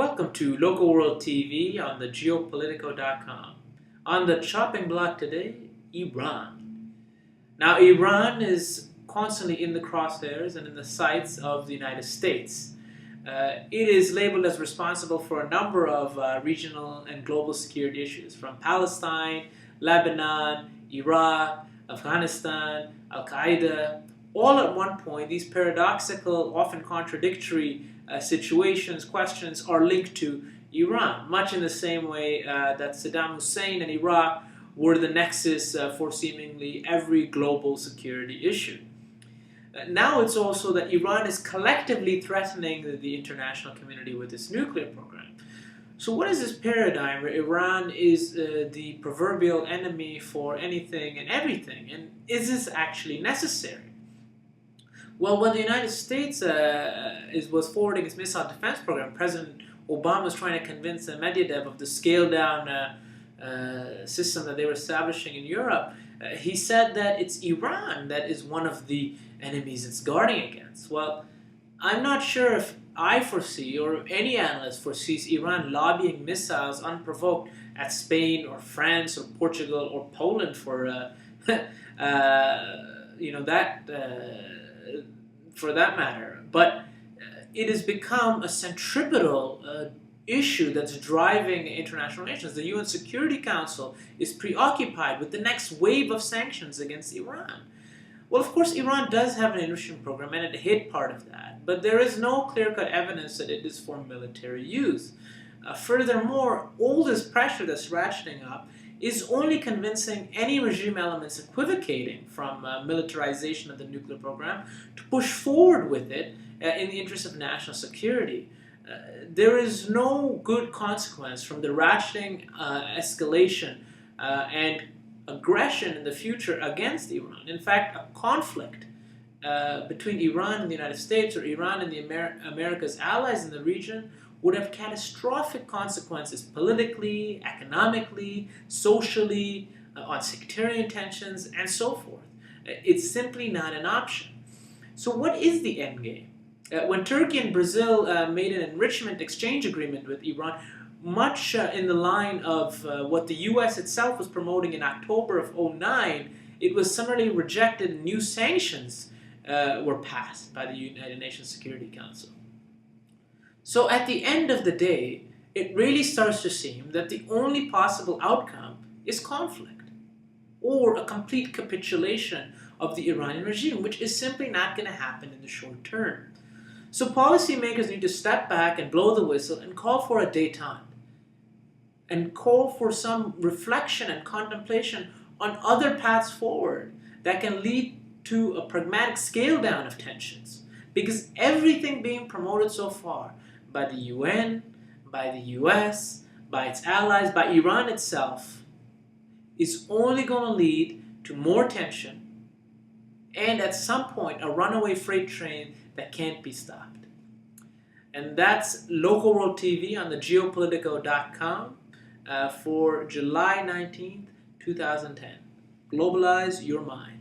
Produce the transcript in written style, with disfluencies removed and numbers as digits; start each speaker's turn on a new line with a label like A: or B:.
A: Welcome to LocoWorldTV on the Geopolitico.com. On the chopping block today, Iran. Now, Iran is constantly in the crosshairs and in the sights of the United States. It is labeled as responsible for a number of regional and global security issues, from Palestine, Lebanon, Iraq, Afghanistan, Al-Qaeda. All at one point, these paradoxical, often contradictory situations, questions are linked to Iran, much in the same way that Saddam Hussein and Iraq were the nexus for seemingly every global security issue. Now it's also that Iran is collectively threatening the international community with its nuclear program. So what is this paradigm where Iran is the proverbial enemy for anything and everything? And is this actually necessary? Well, when the United States was forwarding its missile defense program, President Obama was trying to convince Medvedev of the scaled-down system that they were establishing in Europe. He said that it's Iran that is one of the enemies it's guarding against. Well, I'm not sure if I foresee or any analyst foresees Iran lobbying missiles unprovoked at Spain or France or Portugal or Poland for for that matter. But it has become a centripetal issue that's driving international nations. The UN Security Council is preoccupied with the next wave of sanctions against Iran. Well, of course, Iran does have an enrichment program, and it hid part of that, but there is no clear-cut evidence that it is for military use. Furthermore, all this pressure that's ratcheting up is only convincing any regime elements equivocating from militarization of the nuclear program to push forward with it in the interest of national security. There is no good consequence from the ratcheting escalation and aggression in the future against Iran. In fact, a conflict between Iran and the United States, or Iran and the America's allies in the region, would have catastrophic consequences politically, economically, socially, on sectarian tensions, and so forth. It's simply not an option. So what is the end game? When Turkey and Brazil made an enrichment exchange agreement with Iran, much in the line of what the U.S. itself was promoting in October of 2009, it was summarily rejected and new sanctions were passed by the United Nations Security Council. So at the end of the day, it really starts to seem that the only possible outcome is conflict or a complete capitulation of the Iranian regime, which is simply not going to happen in the short term. So policymakers need to step back and blow the whistle and call for a détente and call for some reflection and contemplation on other paths forward that can lead to a pragmatic scale down of tensions. Because everything being promoted so far by the UN, by the US, by its allies, by Iran itself, is only going to lead to more tension and at some point a runaway freight train that can't be stopped. And that's LocoWorldTV on the Geopolitico.com for July 19th, 2010. Globalize your mind.